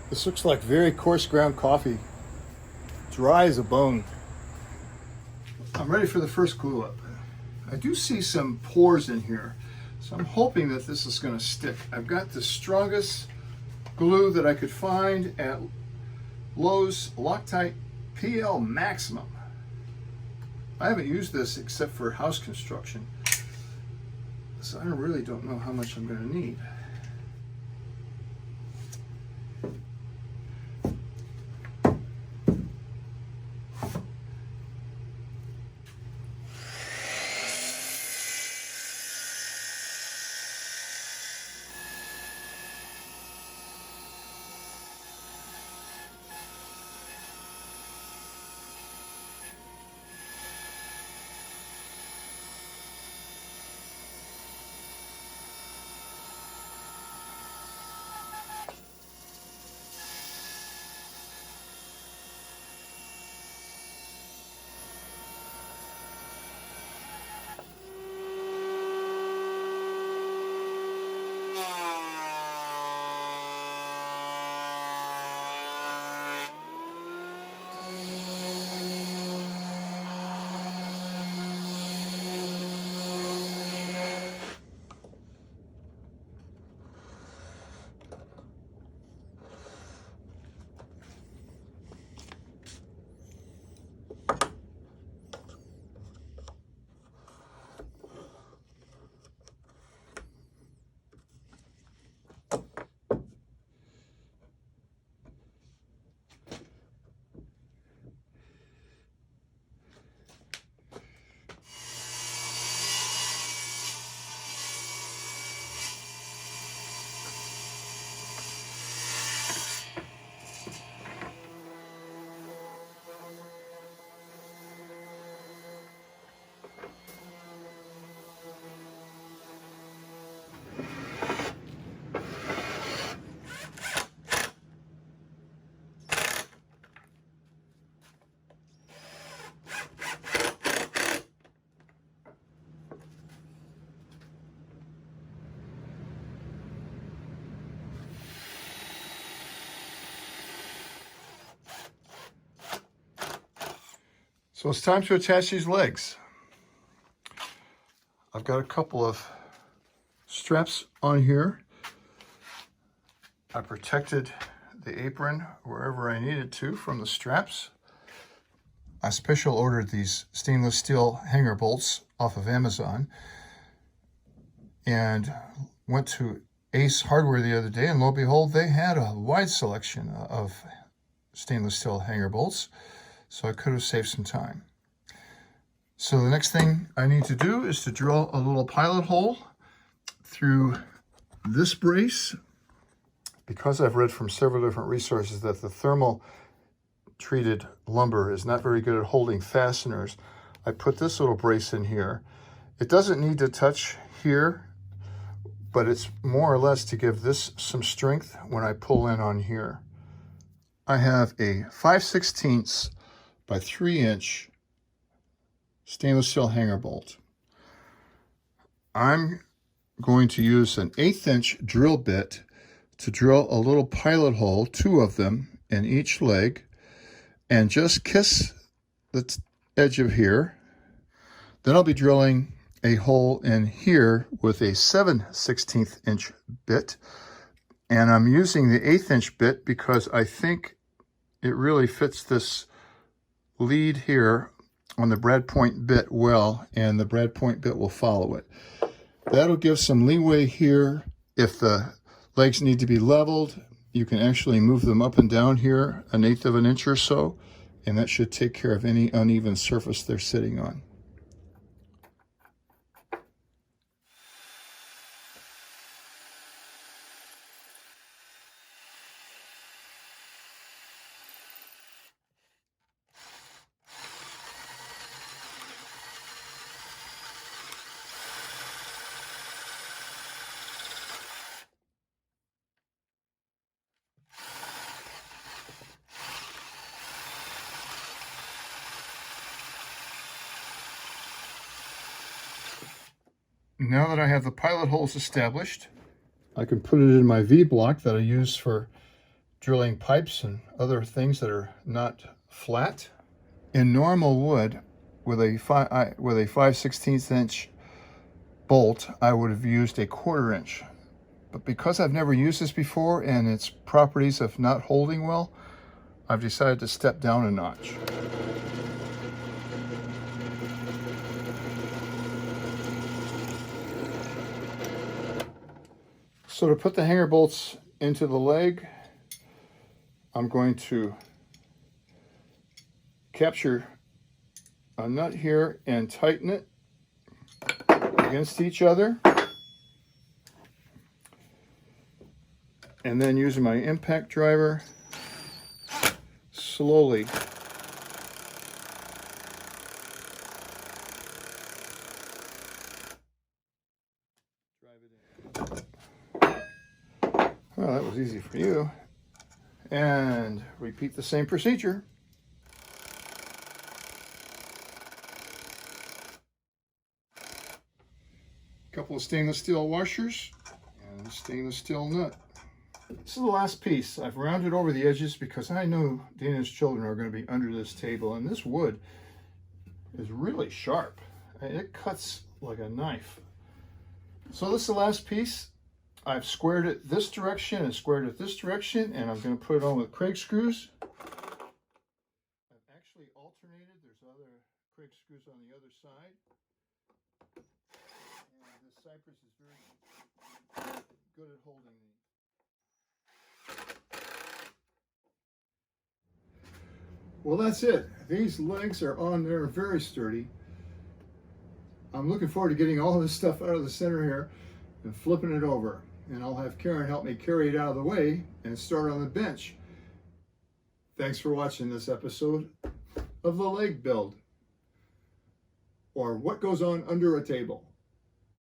This looks like very coarse ground coffee, dry as a bone. I'm ready for the first glue up. I do see some pores in here, so I'm hoping that this is going to stick. I've got the strongest glue that I could find at Lowe's, Loctite PL Maximum. I haven't used this except for house construction, so I really don't know how much I'm going to need. So it's time to attach these legs. I've got a couple of straps on here. I protected the apron wherever I needed to from the straps. I special ordered these stainless steel hanger bolts off of Amazon and went to Ace Hardware the other day, and lo and behold, they had a wide selection of stainless steel hanger bolts, so I could have saved some time. So the next thing I need to do is to drill a little pilot hole through this brace. Because I've read from several different resources that the thermal treated lumber is not very good at holding fasteners, I put this little brace in here. It doesn't need to touch here, but it's more or less to give this some strength when I pull in on here. I have a 5/16 by 3-inch stainless steel hanger bolt. I'm going to use an 1/8-inch drill bit to drill a little pilot hole, 2 of them in each leg, and just kiss the edge of here. Then I'll be drilling a hole in here with a 7/16 bit, and I'm using the 1/8-inch bit because I think it really fits this lead here on the brad point bit well, and the brad point bit will follow it. That'll give some leeway here. If the legs need to be leveled, you can actually move them up and down here 1/8 of an inch or so, and that should take care of any uneven surface they're sitting on. Now that I have the pilot holes established, I can put it in my V-block that I use for drilling pipes and other things that are not flat. In normal wood, with a 5/16 inch bolt, I would have used a 1/4 inch. But because I've never used this before and its properties of not holding well, I've decided to step down a notch. So to put the hanger bolts into the leg, I'm going to capture a nut here and tighten it against each other. And then using my impact driver, slowly drive it in. Well, that was easy for you. And repeat the same procedure. Couple of stainless steel washers and a stainless steel nut. This is the last piece. I've rounded over the edges because I know Dana's children are going to be under this table, and this wood is really sharp. It cuts like a knife. So this is the last piece. I've squared it this direction and squared it this direction, and I'm going to put it on with Craig screws. I've actually alternated. There's other Craig screws on the other side. And this cypress is very good at holding these. Well, that's it. These legs are on there, very sturdy. I'm looking forward to getting all this stuff out of the center here and flipping it over. And I'll have Karen help me carry it out of the way and start on the bench. Thanks for watching this episode of The Leg Build, or What Goes On Under a Table.